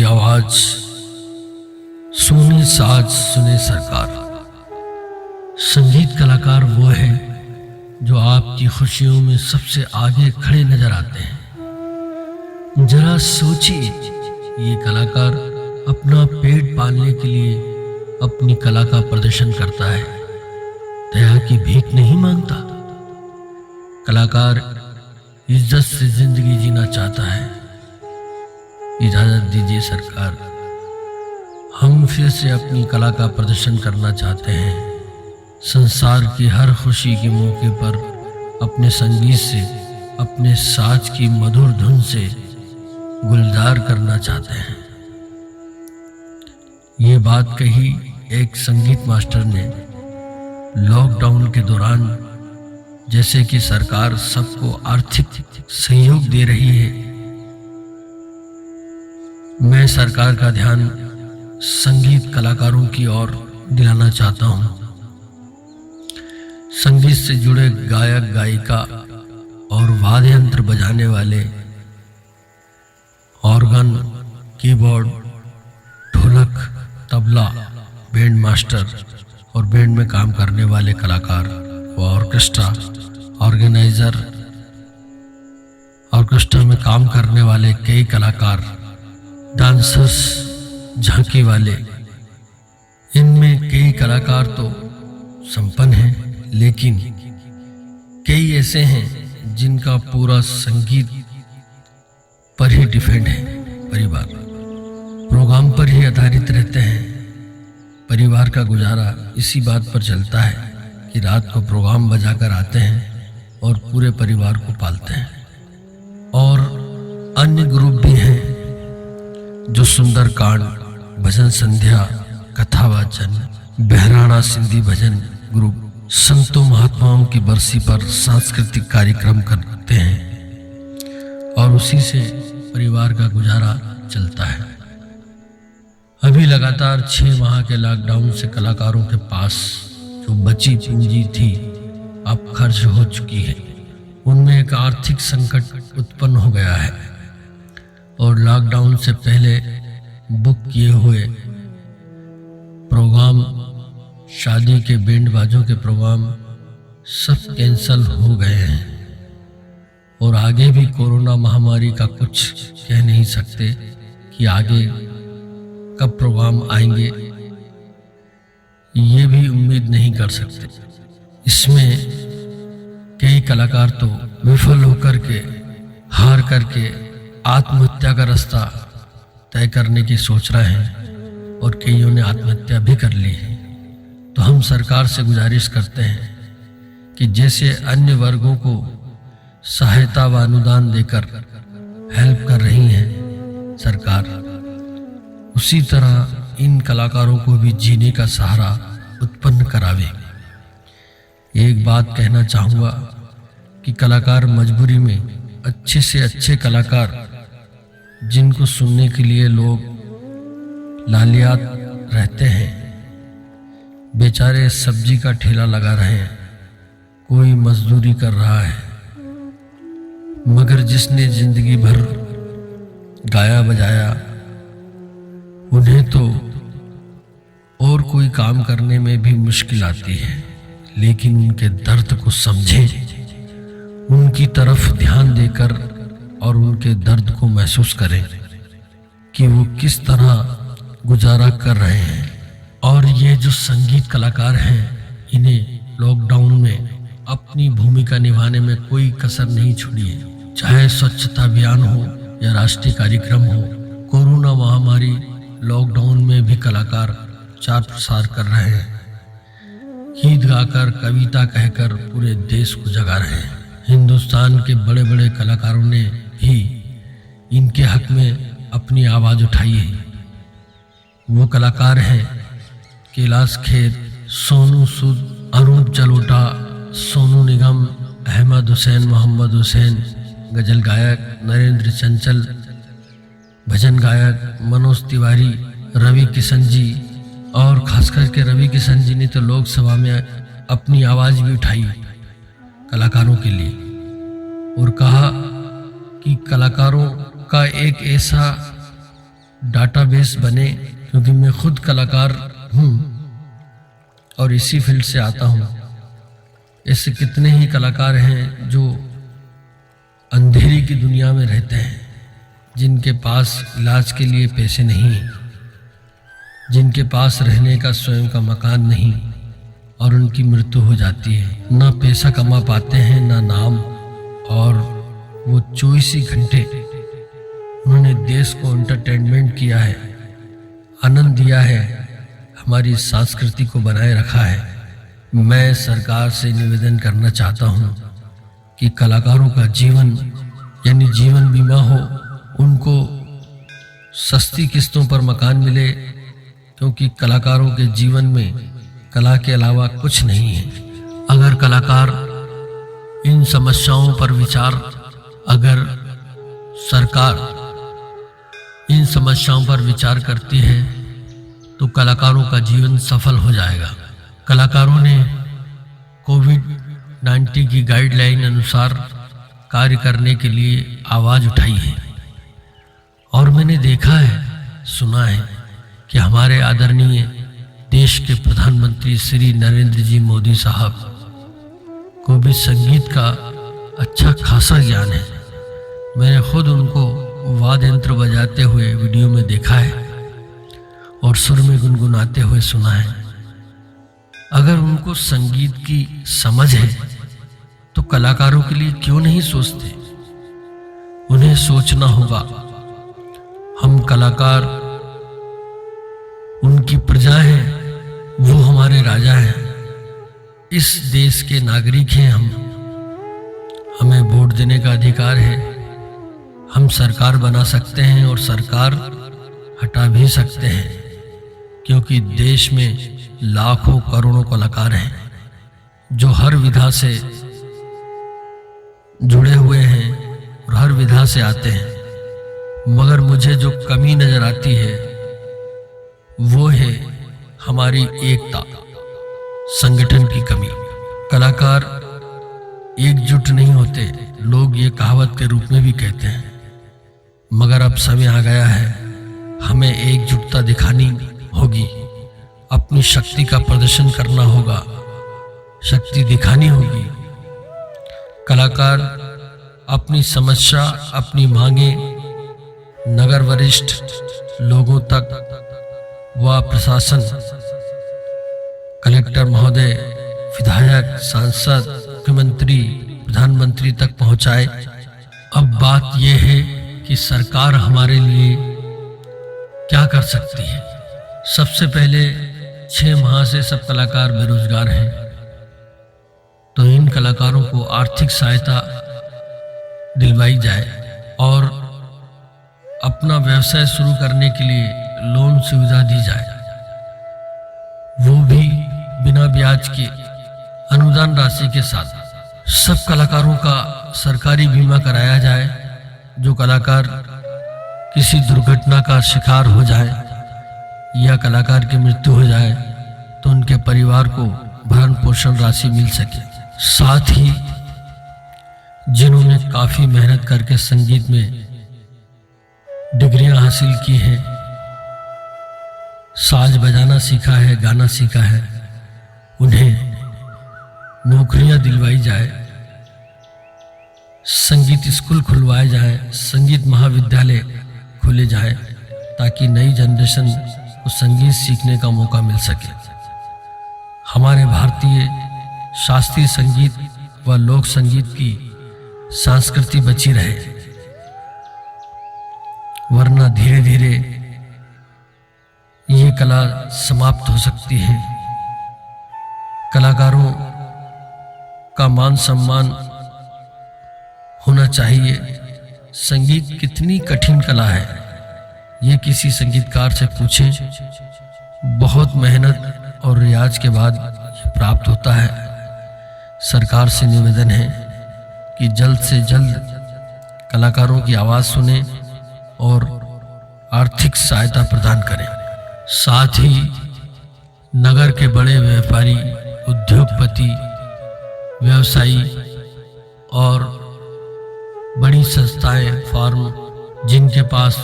की आवाज सुनी साज सुने सरकार। संगीत कलाकार वो है जो आपकी खुशियों में सबसे आगे खड़े नजर आते हैं। जरा सोचिए, ये कलाकार अपना पेट पालने के लिए अपनी कला का प्रदर्शन करता है, दया की भीख नहीं मांगता। कलाकार इज्जत से जिंदगी जीना चाहता है। इजाजत दीजिए सरकार, हम फिर से अपनी कला का प्रदर्शन करना चाहते हैं। संसार की हर खुशी के मौके पर अपने संगीत से, अपने साज की मधुर धुन से गुलजार करना चाहते हैं। ये बात कही एक संगीत मास्टर ने लॉकडाउन के दौरान। जैसे कि सरकार सबको आर्थिक सहयोग दे रही है, मैं सरकार का ध्यान संगीत कलाकारों की ओर दिलाना चाहता हूं। संगीत से जुड़े गायक गायिका और वाद्य यंत्र बजाने वाले, ऑर्गन, कीबोर्ड, ढोलक, तबला, बैंड मास्टर और बैंड में काम करने वाले कलाकार व ऑर्केस्ट्रा ऑर्गेनाइजर, ऑर्केस्ट्रा में काम करने वाले कई कलाकार, डांसर्स, झांकी वाले, इनमें कई कलाकार तो संपन्न हैं, लेकिन कई ऐसे हैं जिनका पूरा संगीत पर ही डिपेंड है। परिवार प्रोग्राम पर ही आधारित रहते हैं। परिवार का गुजारा इसी बात पर चलता है कि रात को प्रोग्राम बजाकर आते हैं और पूरे परिवार को पालते हैं। और अन्य ग्रुप भी हैं जो सुंदरकांड, भजन संध्या, कथावाचन, बहराणा सिंधी भजन ग्रुप संतों महात्माओं की बरसी पर सांस्कृतिक कार्यक्रम करते हैं और उसी से परिवार का गुजारा चलता है। अभी लगातार 6 माह के लॉकडाउन से कलाकारों के पास जो बची पूंजी थी अब खर्च हो चुकी है। उनमें एक आर्थिक संकट उत्पन्न हो गया है और लॉकडाउन से पहले बुक किए हुए प्रोग्राम, शादी के बैंड बाजों के प्रोग्राम सब कैंसल हो गए हैं। और आगे भी कोरोना महामारी का कुछ कह नहीं सकते कि आगे कब प्रोग्राम आएंगे, ये भी उम्मीद नहीं कर सकते। इसमें कई कलाकार तो विफल होकर के, हार करके आत्महत्या का रास्ता तय करने की सोच रहे हैं और कईयों ने आत्महत्या भी कर ली है। तो हम सरकार से गुजारिश करते हैं कि जैसे अन्य वर्गों को सहायता व अनुदान देकर हेल्प कर रही है सरकार, उसी तरह इन कलाकारों को भी जीने का सहारा उत्पन्न करावे। एक बात कहना चाहूँगा कि कलाकार मजबूरी में, अच्छे से अच्छे कलाकार जिनको सुनने के लिए लोग लालियात रहते हैं, बेचारे सब्जी का ठेला लगा रहे हैं, कोई मजदूरी कर रहा है, मगर जिसने जिंदगी भर गाया बजाया, उन्हें तो और कोई काम करने में भी मुश्किल आती है। लेकिन उनके दर्द को समझें, उनकी तरफ ध्यान देकर और उनके दर्द को महसूस करें कि वो किस तरह गुजारा कर रहे हैं। और ये जो संगीत कलाकार हैं, इन्हें लॉकडाउन में अपनी भूमिका निभाने में कोई कसर नहीं छोड़ी है। चाहे स्वच्छता अभियान हो या राष्ट्रीय कार्यक्रम हो, कोरोना महामारी लॉकडाउन में भी कलाकार प्रचार प्रसार कर रहे हैं। गीत गाकर, कविता कहकर पूरे देश को जगा रहे हैं। हिंदुस्तान के बड़े बड़े कलाकारों ने भी इनके हक में अपनी आवाज़ उठाई है। वो कलाकार हैं कैलाश खेर, सोनू सूद, अनूप जलोटा, सोनू निगम, अहमद हुसैन, मोहम्मद हुसैन, गजल गायक नरेंद्र चंचल, भजन गायक मनोज तिवारी, रवि किशन जी। और खास करके रवि किशन जी ने तो लोकसभा में अपनी आवाज़ भी उठाई कलाकारों के लिए और कहा कि कलाकारों का एक ऐसा डाटाबेस बने, क्योंकि मैं खुद कलाकार हूँ और इसी फील्ड से आता हूँ। ऐसे कितने ही कलाकार हैं जो अंधेरी की दुनिया में रहते हैं, जिनके पास इलाज के लिए पैसे नहीं, जिनके पास रहने का स्वयं का मकान नहीं, और उनकी मृत्यु हो जाती है। ना पैसा कमा पाते हैं, ना नाम, और वो 24 ही घंटे उन्होंने देश को एंटरटेनमेंट किया है, आनंद दिया है, हमारी संस्कृति को बनाए रखा है। मैं सरकार से निवेदन करना चाहता हूँ कि कलाकारों का जीवन यानी जीवन बीमा हो, उनको सस्ती किस्तों पर मकान मिले, क्योंकि कलाकारों के जीवन में कला के अलावा कुछ नहीं है। अगर कलाकार इन समस्याओं पर विचार, अगर सरकार इन समस्याओं पर विचार करती है तो कलाकारों का जीवन सफल हो जाएगा। कलाकारों ने कोविड-19 की गाइडलाइन अनुसार कार्य करने के लिए आवाज़ उठाई है, और मैंने देखा है, सुना है कि हमारे आदरणीय देश के प्रधानमंत्री श्री नरेंद्र जी मोदी साहब को भी संगीत का अच्छा खासा ज्ञान है। मैंने खुद उनको वाद्य यंत्र बजाते हुए वीडियो में देखा है और सुर में गुनगुनाते हुए सुना है। अगर उनको संगीत की समझ है तो कलाकारों के लिए क्यों नहीं सोचते? उन्हें सोचना होगा। हम कलाकार उनकी प्रजा हैं, वो हमारे राजा हैं, इस देश के नागरिक हैं हम। हमें वोट देने का अधिकार है। हम सरकार बना सकते हैं और सरकार हटा भी सकते हैं, क्योंकि देश में लाखों करोड़ों कलाकार हैं जो हर विधा से जुड़े हुए हैं और हर विधा से आते हैं। मगर मुझे जो कमी नजर आती है वो है हमारी एकता, संगठन की कमी। कलाकार एकजुट नहीं होते, लोग ये कहावत के रूप में भी कहते हैं। मगर अब समय आ गया है, हमें एकजुटता दिखानी होगी, अपनी शक्ति का प्रदर्शन करना होगा, शक्ति दिखानी होगी। कलाकार अपनी समस्या, अपनी मांगे नगर वरिष्ठ लोगों तक व प्रशासन, कलेक्टर महोदय, विधायक, सांसद, मुख्यमंत्री, प्रधानमंत्री तक पहुंचाए। अब बात यह है कि सरकार हमारे लिए क्या कर सकती है। सबसे पहले 6 माह से सब कलाकार बेरोजगार हैं, तो इन कलाकारों को आर्थिक सहायता दिलवाई जाए और अपना व्यवसाय शुरू करने के लिए लोन सुविधा दी जाए, वो भी बिना ब्याज के अनुदान राशि के साथ। सब कलाकारों का सरकारी बीमा कराया जाए। जो कलाकार किसी दुर्घटना का शिकार हो जाए या कलाकार की मृत्यु हो जाए तो उनके परिवार को भरण पोषण राशि मिल सके। साथ ही जिन्होंने काफी मेहनत करके संगीत में डिग्रियां हासिल की हैं, साज बजाना सीखा है, गाना सीखा है, उन्हें नौकरियां दिलवाई जाए, संगीत स्कूल खुलवाए जाए, संगीत महाविद्यालय खोले जाए, ताकि नई जनरेशन को संगीत सीखने का मौका मिल सके। हमारे भारतीय शास्त्रीय संगीत व लोक संगीत की संस्कृति बची रहे, वरना धीरे धीरे ये कला समाप्त हो सकती है। कलाकारों का मान सम्मान होना चाहिए। संगीत कितनी कठिन कला है, ये किसी संगीतकार से पूछें। बहुत मेहनत और रियाज के बाद ये प्राप्त होता है। सरकार से निवेदन है कि जल्द से जल्द कलाकारों की आवाज़ सुने और आर्थिक सहायता प्रदान करें। साथ ही नगर के बड़े व्यापारी, उद्योगपति, व्यवसायी और बड़ी संस्थाएं, फर्म जिनके पास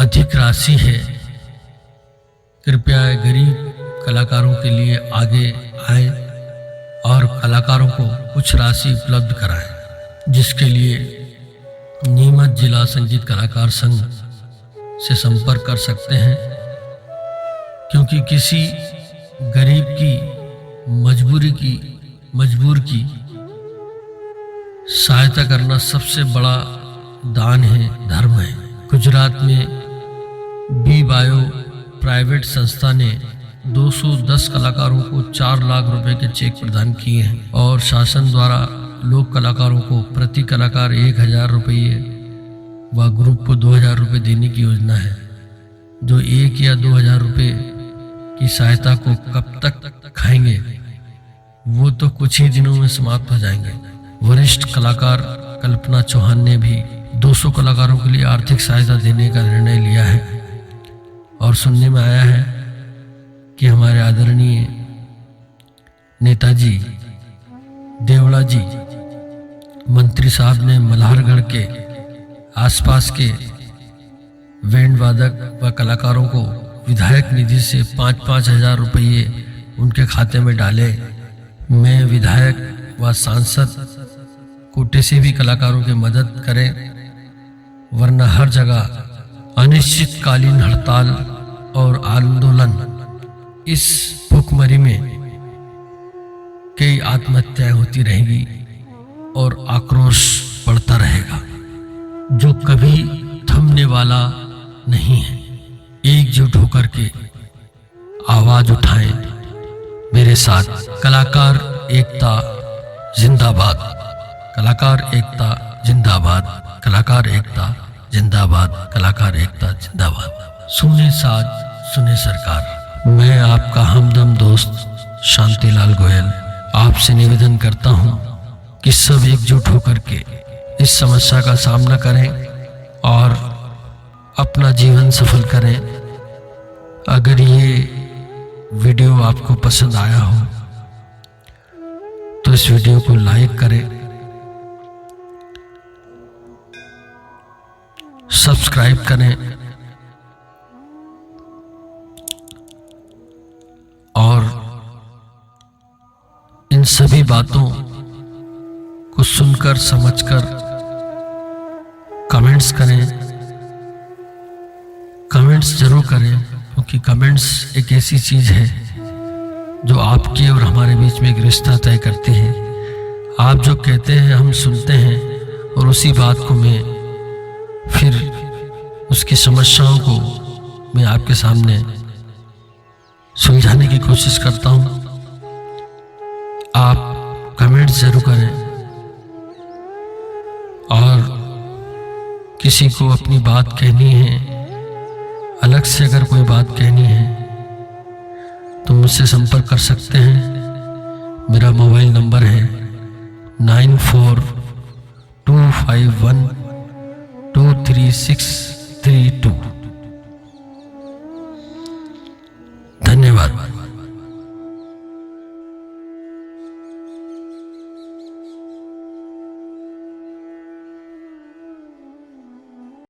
अधिक राशि है, कृपया गरीब कलाकारों के लिए आगे आए और कलाकारों को कुछ राशि उपलब्ध कराएं, जिसके लिए नीमच जिला संगीत कलाकार संघ से संपर्क कर सकते हैं। क्योंकि किसी गरीब की मजबूर की सहायता करना सबसे बड़ा दान है, धर्म है। गुजरात में बी बायो प्राइवेट संस्था ने 210 कलाकारों को 4 लाख रुपए के चेक प्रदान किए हैं और शासन द्वारा लोक कलाकारों को प्रति कलाकार 1000 रुपये व ग्रुप को 2000 रुपये देने की योजना है। जो 1 या 2000 रुपये की सहायता को कब तक खाएंगे, वो तो कुछ ही दिनों में समाप्त हो जाएंगे। वरिष्ठ कलाकार कल्पना चौहान ने भी 200 कलाकारों के लिए आर्थिक सहायता देने का निर्णय लिया है और सुनने में आया है कि हमारे आदरणीय नेताजी देवड़ा जी मंत्री साहब ने मल्हारगढ़ के आसपास के बैंड वादक व कलाकारों को विधायक निधि से 5-5 हजार रुपये उनके खाते में डाले। मैं विधायक व सांसद कोटे से भी कलाकारों की मदद करें, वरना हर जगह अनिश्चितकालीन हड़ताल और आंदोलन, इस भूखमरी में कई आत्महत्याएं होती रहेगी और आक्रोश बढ़ता रहेगा, जो कभी थमने वाला नहीं है। एकजुट होकर के आवाज उठाएं मेरे साथ। कलाकार एकता जिंदाबाद, कलाकार एकता जिंदाबाद, कलाकार एकता जिंदाबाद, कलाकार एकता जिंदाबाद। सुने साज सुने सरकार। मैं आपका हमदम दोस्त शांतिलाल गोयल आपसे निवेदन करता हूं कि सब एकजुट होकर के इस समस्या का सामना करें और अपना जीवन सफल करें। अगर ये वीडियो आपको पसंद आया हो तो इस वीडियो को लाइक करें, सब्सक्राइब करें और इन सभी बातों को सुनकर समझकर कमेंट्स करें। कमेंट्स जरूर करें, क्योंकि कमेंट्स एक ऐसी चीज है जो आपके और हमारे बीच में एक रिश्ता तय करती है। आप जो कहते हैं हम सुनते हैं और उसी बात को मैं फिर उसकी समस्याओं को मैं आपके सामने सुलझाने की कोशिश करता हूं। आप कमेंट्स जरूर करें और किसी को अपनी बात कहनी है, अलग से अगर कोई बात कहनी है तो मुझसे संपर्क कर सकते हैं। मेरा मोबाइल नंबर है 9425123632।